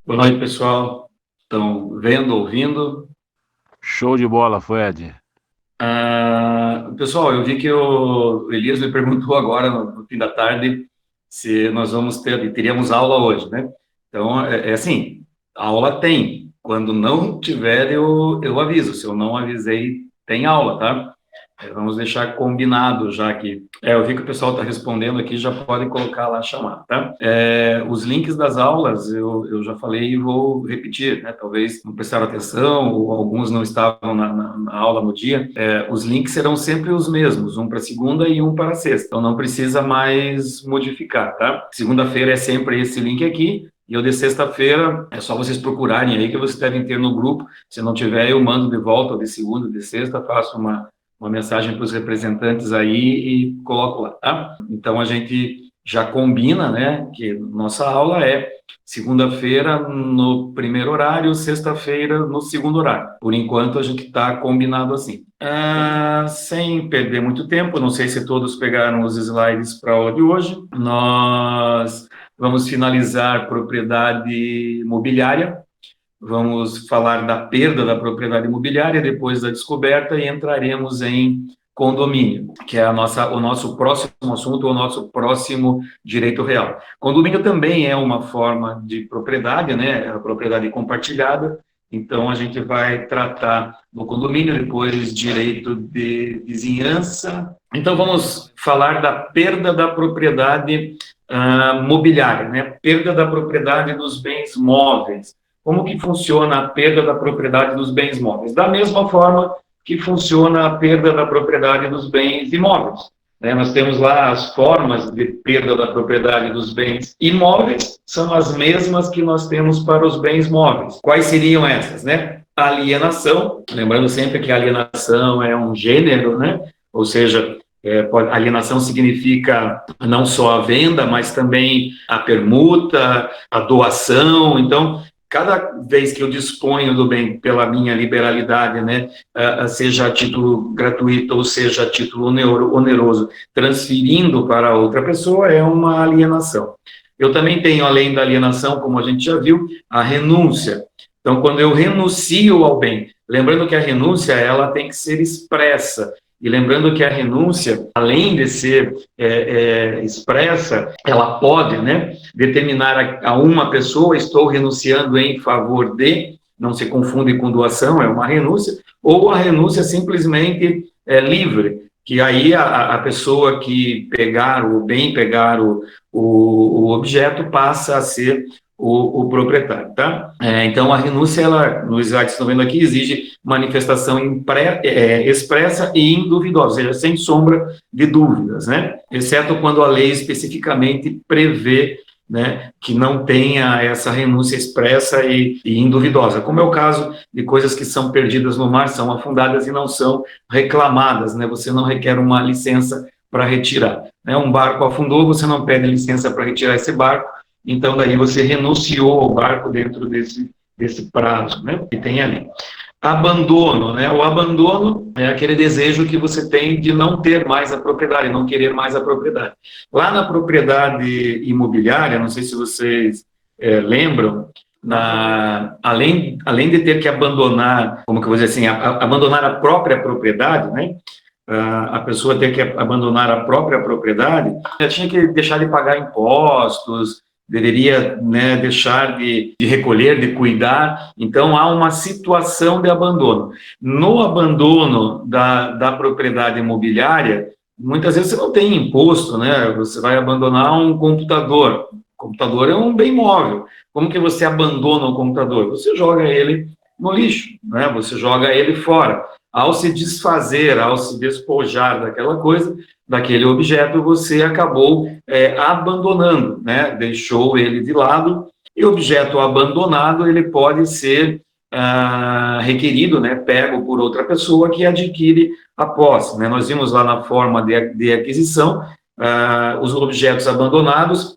Boa noite, pessoal. Estão vendo, ouvindo? Show de bola, Fred. Pessoal, eu vi que o Elias me perguntou agora, no fim da tarde, se nós teríamos aula hoje, né? Então, é assim, a aula tem. Quando não tiver, eu aviso. Se eu não avisei, tem aula, tá? Vamos deixar combinado já aqui. Eu vi que o pessoal está respondendo aqui, já pode colocar lá chamar, tá? Os links das aulas eu já falei e vou repetir, né? Talvez não prestaram atenção ou alguns não estavam na aula no dia. Os links serão sempre os mesmos, um para segunda e um para sexta. Então não precisa mais modificar, tá? Segunda-feira é sempre esse link aqui. E o de sexta-feira é só vocês procurarem aí que vocês devem ter no grupo. Se não tiver, eu mando de volta, ou de segunda, de sexta, faço uma mensagem para os representantes aí e coloco lá, tá? Então a gente já combina, né, que nossa aula é segunda-feira no primeiro horário, sexta-feira no segundo horário. Por enquanto a gente está combinado assim. Sem perder muito tempo, não sei se todos pegaram os slides para a aula de hoje, nós vamos finalizar propriedade imobiliária. Vamos falar da perda da propriedade imobiliária depois da descoberta e entraremos em condomínio, que é o nosso próximo assunto, o nosso próximo direito real. Condomínio também é uma forma de propriedade, né? É a propriedade compartilhada. Então, a gente vai tratar do condomínio, depois direito de vizinhança. Então, vamos falar da perda da propriedade mobiliária, né? Perda da propriedade dos bens móveis. Como que funciona a perda da propriedade dos bens móveis? Da mesma forma que funciona a perda da propriedade dos bens imóveis. Nós temos lá as formas de perda da propriedade dos bens imóveis, são as mesmas que nós temos para os bens móveis. Quais seriam essas, né? Alienação, lembrando sempre que a alienação é um gênero, né? Ou seja, alienação significa não só a venda, mas também a permuta, a doação. Então, cada vez que eu disponho do bem pela minha liberalidade, né, seja a título gratuito ou seja a título oneroso, transferindo para outra pessoa, é uma alienação. Eu também tenho, além da alienação, como a gente já viu, a renúncia. Então, quando eu renuncio ao bem, lembrando que a renúncia ela tem que ser expressa, e lembrando que a renúncia, além de ser expressa, ela pode, né, determinar a uma pessoa, estou renunciando em favor de, não se confunde com doação, é uma renúncia, ou a renúncia simplesmente livre, que aí a pessoa que pegar o bem, pegar o objeto, passa a ser o proprietário, tá? Então, a renúncia, ela, no slide que estão vendo aqui, exige manifestação expressa e induvidosa, ou seja, sem sombra de dúvidas, né? Exceto quando a lei especificamente prevê, né, que não tenha essa renúncia expressa e induvidosa, como é o caso de coisas que são perdidas no mar, são afundadas e não são reclamadas, né? Você não requer uma licença para retirar, né? Um barco afundou, você não pede licença para retirar esse barco, então daí você renunciou ao barco dentro desse prazo, né, que tem ali. Abandono, né? O abandono é aquele desejo que você tem de não ter mais a propriedade, não querer mais a propriedade. Lá na propriedade imobiliária, não sei se vocês lembram, além de ter que abandonar, como que eu vou dizer assim, abandonar a própria propriedade, né? A pessoa ter que abandonar a própria propriedade, ela tinha que deixar de pagar impostos, deveria, né, deixar de recolher, de cuidar. Então, há uma situação de abandono. No abandono da propriedade imobiliária, muitas vezes você não tem imposto, né? Você vai abandonar um computador. O computador é um bem móvel. Como que você abandona o computador? Você joga ele no lixo, né? Você joga ele fora. Ao se desfazer, ao se despojar daquela coisa, daquele objeto, você acabou abandonando, né? Deixou ele de lado, e o objeto abandonado, ele pode ser requerido, né? Pego por outra pessoa que adquire a posse, né? Nós vimos lá na forma de aquisição, os objetos abandonados,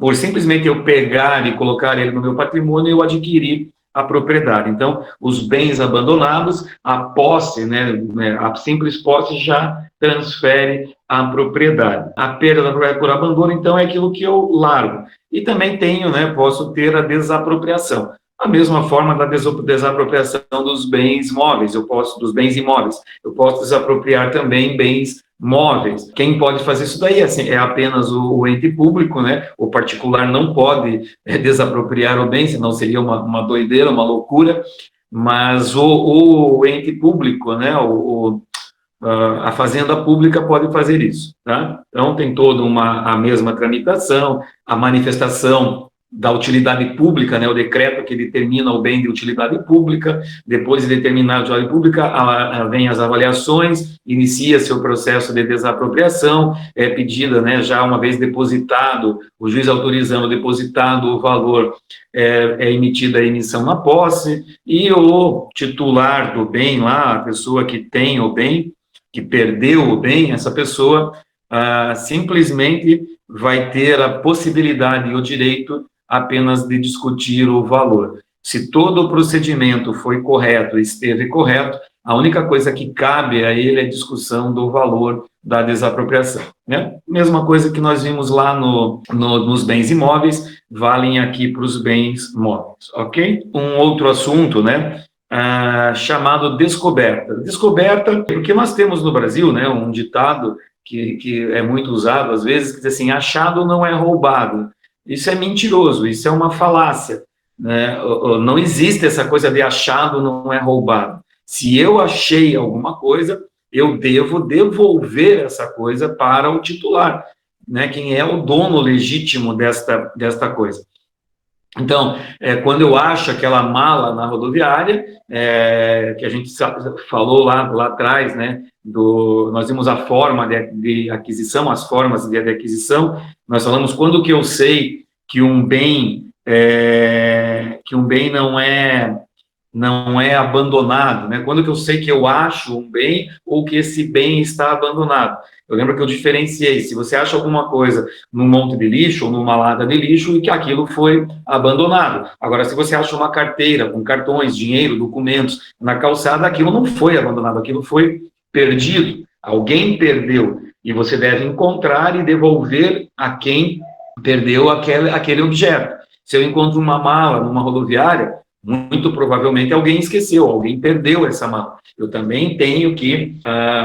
por simplesmente eu pegar e colocar ele no meu patrimônio, eu adquiri a propriedade. Então, os bens abandonados, a posse, né, a simples posse já transfere a propriedade. A perda da propriedade por abandono, então, é aquilo que eu largo. E também tenho, né, posso ter a desapropriação. A mesma forma da desapropriação dos bens móveis, dos bens imóveis. Eu posso desapropriar também bens móveis. Quem pode fazer isso daí assim, é apenas o ente público, né? O particular não pode desapropriar o bem, senão seria uma doideira, uma loucura, mas o ente público, né? A fazenda pública pode fazer isso, tá? Então, tem toda a mesma tramitação, a manifestação da utilidade pública, né, o decreto que determina o bem de utilidade pública, depois de determinar a utilidade pública, vem as avaliações, inicia-se o processo de desapropriação, é pedida, né, já uma vez depositado, o juiz autorizando depositado o valor, é emitida a emissão na posse, e o titular do bem lá, a pessoa que tem o bem, que perdeu o bem, essa pessoa simplesmente vai ter a possibilidade e o direito apenas de discutir o valor. Se todo o procedimento foi correto, esteve correto, a única coisa que cabe a ele é a discussão do valor da desapropriação, né? Mesma coisa que nós vimos lá nos bens imóveis, valem aqui para os bens móveis, ok? Um outro assunto, né? Chamado descoberta. Descoberta, porque nós temos no Brasil, né, um ditado que é muito usado às vezes, que diz assim, achado não é roubado. Isso é mentiroso, isso é uma falácia, né? Não existe essa coisa de achado não é roubado. Se eu achei alguma coisa, eu devo devolver essa coisa para o titular, né? Quem é o dono legítimo desta coisa. Então, quando eu acho aquela mala na rodoviária, que a gente falou lá atrás, né, nós vimos a forma de aquisição, as formas de aquisição, nós falamos quando que eu sei que um bem não é abandonado, né? Quando que eu sei que eu acho um bem ou que esse bem está abandonado. Eu lembro que eu diferenciei, se você acha alguma coisa num monte de lixo ou numa lata de lixo e que aquilo foi abandonado. Agora, se você acha uma carteira com cartões, dinheiro, documentos na calçada, aquilo não foi abandonado, aquilo foi perdido. Alguém perdeu e você deve encontrar e devolver a quem perdeu aquele objeto. Se eu encontro uma mala numa rodoviária, muito provavelmente alguém esqueceu, alguém perdeu essa mala. Eu também tenho que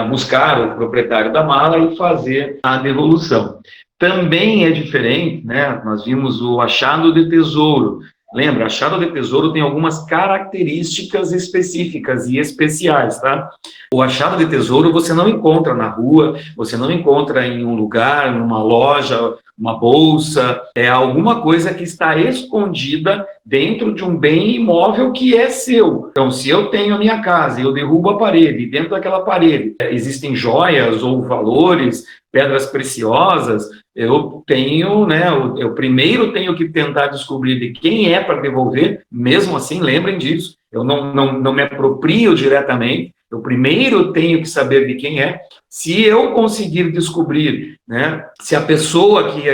buscar o proprietário da mala e fazer a devolução. Também é diferente, né? Nós vimos o achado de tesouro. Lembra, achado de tesouro tem algumas características específicas e especiais, tá? O achado de tesouro você não encontra na rua, você não encontra em um lugar, numa loja, uma bolsa, é alguma coisa que está escondida dentro de um bem imóvel que é seu. Então, se eu tenho a minha casa e eu derrubo a parede, e dentro daquela parede existem joias ou valores, pedras preciosas, eu tenho, né, eu primeiro tenho que tentar descobrir de quem é para devolver, mesmo assim, lembrem disso, eu não me aproprio diretamente, eu primeiro tenho que saber de quem é. Se eu conseguir descobrir, né, se a pessoa que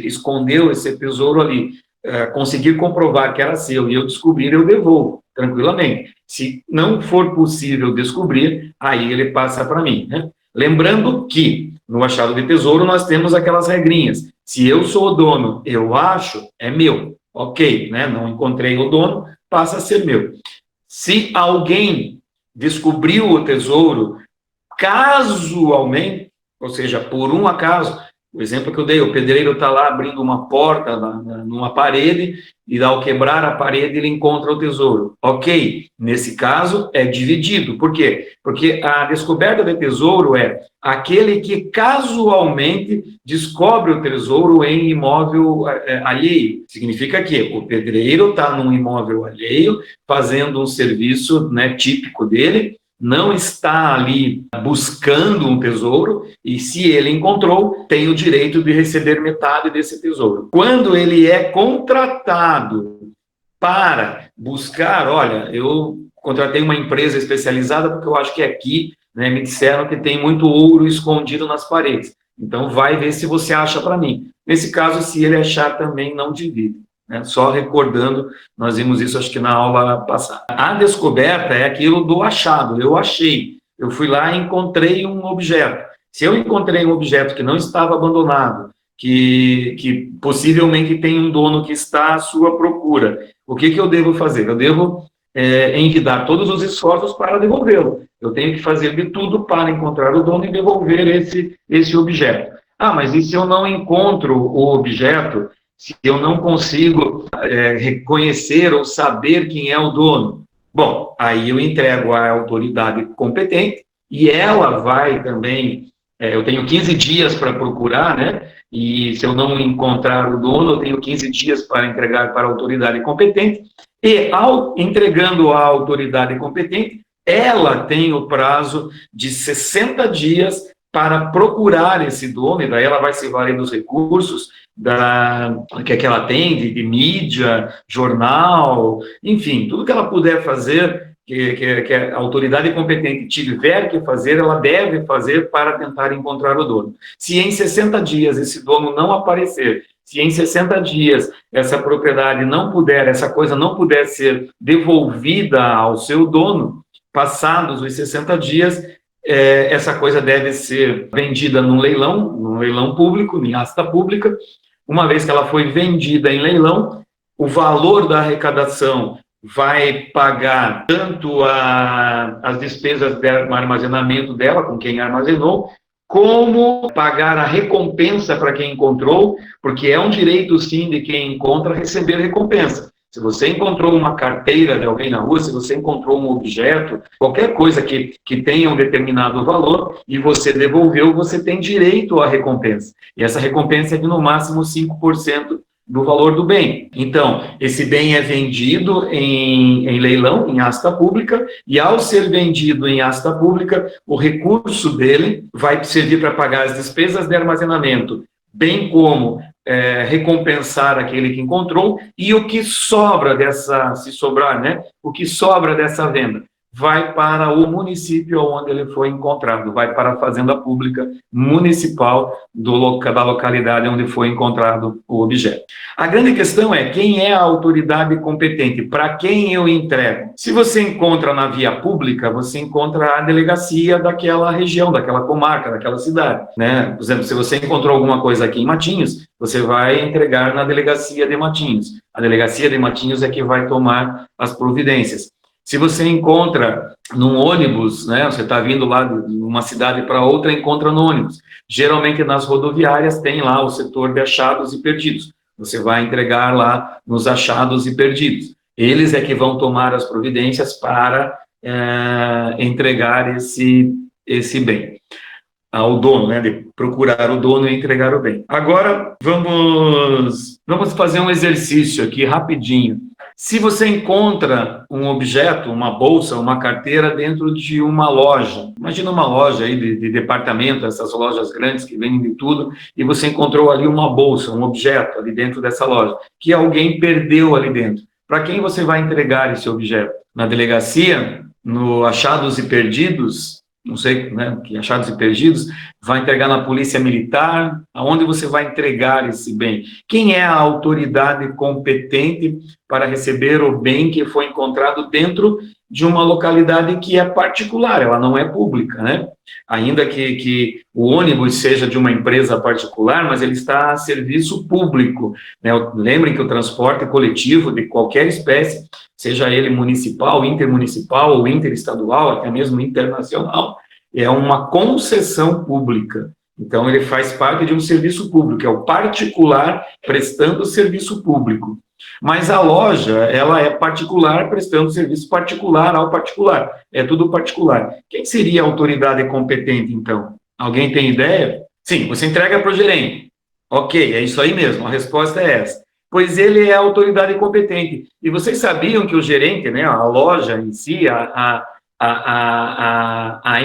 escondeu esse tesouro ali conseguir comprovar que era seu e eu descobrir, eu devolvo tranquilamente. Se não for possível descobrir, aí ele passa para mim, né? Lembrando que no achado de tesouro nós temos aquelas regrinhas. Se eu sou o dono, eu acho, é meu. Ok, né? Não encontrei o dono, passa a ser meu. Se alguém descobriu o tesouro casualmente, ou seja, por um acaso, o exemplo que eu dei, o pedreiro está lá abrindo uma porta numa parede e ao quebrar a parede ele encontra o tesouro. Ok, nesse caso é dividido. Por quê? Porque a descoberta de tesouro é aquele que casualmente descobre o tesouro em imóvel alheio. Significa que o pedreiro está num imóvel alheio fazendo um serviço, né, típico dele, não está ali buscando um tesouro, e se ele encontrou, tem o direito de receber metade desse tesouro. Quando ele é contratado para buscar, olha, eu contratei uma empresa especializada porque eu acho que aqui, né, me disseram que tem muito ouro escondido nas paredes, então vai ver se você acha para mim. Nesse caso, se ele achar, também não divide. Só recordando, nós vimos isso acho que na aula passada. A descoberta é aquilo do achado, eu achei, eu fui lá e encontrei um objeto. Se eu encontrei um objeto que não estava abandonado, que possivelmente tem um dono que está à sua procura, o que eu devo fazer? Eu devo envidar todos os esforços para devolvê-lo. Eu tenho que fazer de tudo para encontrar o dono e devolver esse objeto. Ah, mas e se eu não encontro o objeto, se eu não consigo reconhecer ou saber quem é o dono? Bom, aí eu entrego à autoridade competente e ela vai também, eu tenho 15 dias para procurar, né? E se eu não encontrar o dono, eu tenho 15 dias para entregar para a autoridade competente, e entregando à autoridade competente, ela tem o prazo de 60 dias para procurar esse dono, e daí ela vai se valer dos recursos que ela tem, de mídia, jornal, enfim, tudo que ela puder fazer, que a autoridade competente tiver que fazer, ela deve fazer para tentar encontrar o dono. Se em 60 dias esse dono não aparecer, se em 60 dias essa propriedade não puder, essa coisa não puder ser devolvida ao seu dono, passados os 60 dias, essa coisa deve ser vendida num leilão público, em asta pública. Uma vez que ela foi vendida em leilão, o valor da arrecadação vai pagar tanto as despesas de armazenamento dela, com quem armazenou, como pagar a recompensa para quem encontrou, porque é um direito, sim, de quem encontra receber recompensa. Se você encontrou uma carteira de alguém na rua, se você encontrou um objeto, qualquer coisa que tenha um determinado valor e você devolveu, você tem direito à recompensa. E essa recompensa é de no máximo 5% do valor do bem. Então, esse bem é vendido em leilão, em asta pública, e ao ser vendido em asta pública, o recurso dele vai servir para pagar as despesas de armazenamento, bem como recompensar aquele que encontrou, e o que sobra se sobrar, né? O que sobra dessa venda vai para o município onde ele foi encontrado, vai para a fazenda pública municipal da localidade onde foi encontrado o objeto. A grande questão é quem é a autoridade competente, para quem eu entrego. Se você encontra na via pública, você encontra a delegacia daquela região, daquela comarca, daquela cidade, né? Por exemplo, se você encontrou alguma coisa aqui em Matinhos, você vai entregar na delegacia de Matinhos. A delegacia de Matinhos é que vai tomar as providências. Se você encontra num ônibus, né, você está vindo lá de uma cidade para outra, encontra no ônibus. Geralmente nas rodoviárias tem lá o setor de achados e perdidos. Você vai entregar lá nos achados e perdidos. Eles é que vão tomar as providências para entregar esse bem ao dono, né, de procurar o dono e entregar o bem. Agora, vamos fazer um exercício aqui rapidinho. Se você encontra um objeto, uma bolsa, uma carteira dentro de uma loja, imagina uma loja aí de departamento, essas lojas grandes que vendem de tudo, e você encontrou ali uma bolsa, um objeto ali dentro dessa loja, que alguém perdeu ali dentro. Para quem você vai entregar esse objeto? Na delegacia, no achados e perdidos, não sei, né, que achados e perdidos, vai entregar na polícia militar, aonde você vai entregar esse bem? Quem é a autoridade competente para receber o bem que foi encontrado dentro de uma localidade que é particular, ela não é pública, né? Ainda que o ônibus seja de uma empresa particular, mas ele está a serviço público, né? Lembrem que o transporte coletivo de qualquer espécie, seja ele municipal, intermunicipal ou interestadual, até mesmo internacional, é uma concessão pública. Então, ele faz parte de um serviço público, é o particular prestando serviço público. Mas a loja, ela é particular prestando serviço particular ao particular. É tudo particular. Quem seria a autoridade competente, então? Alguém tem ideia? Sim, você entrega para o gerente. Ok, é isso aí mesmo, a resposta é essa. Pois ele é a autoridade competente. E vocês sabiam que o gerente, né, a loja em si, a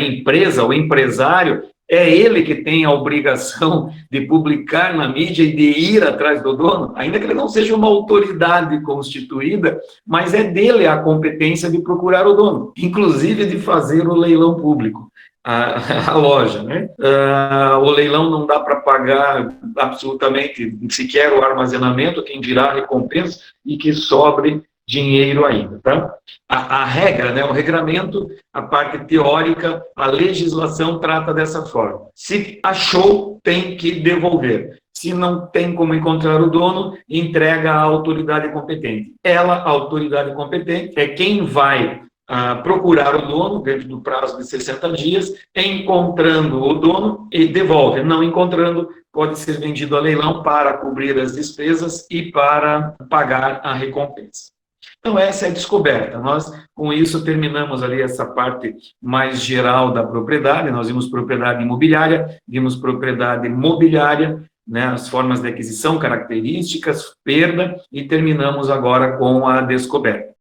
empresa, o empresário, é ele que tem a obrigação de publicar na mídia e de ir atrás do dono, ainda que ele não seja uma autoridade constituída, mas é dele a competência de procurar o dono, inclusive de fazer o leilão público. A loja, né? O leilão não dá para pagar absolutamente sequer o armazenamento, quem dirá a recompensa, e que sobre dinheiro ainda, tá? A regra, né, o regramento, a parte teórica, a legislação trata dessa forma. Se achou, tem que devolver. Se não tem como encontrar o dono, entrega à autoridade competente. Ela, a autoridade competente, é quem vai procurar o dono dentro do prazo de 60 dias, encontrando o dono e devolve. Não encontrando, pode ser vendido a leilão para cobrir as despesas e para pagar a recompensa. Então, essa é a descoberta. Nós, com isso, terminamos ali essa parte mais geral da propriedade. Nós vimos propriedade imobiliária, vimos propriedade mobiliária, né, as formas de aquisição, características, perda, e terminamos agora com a descoberta.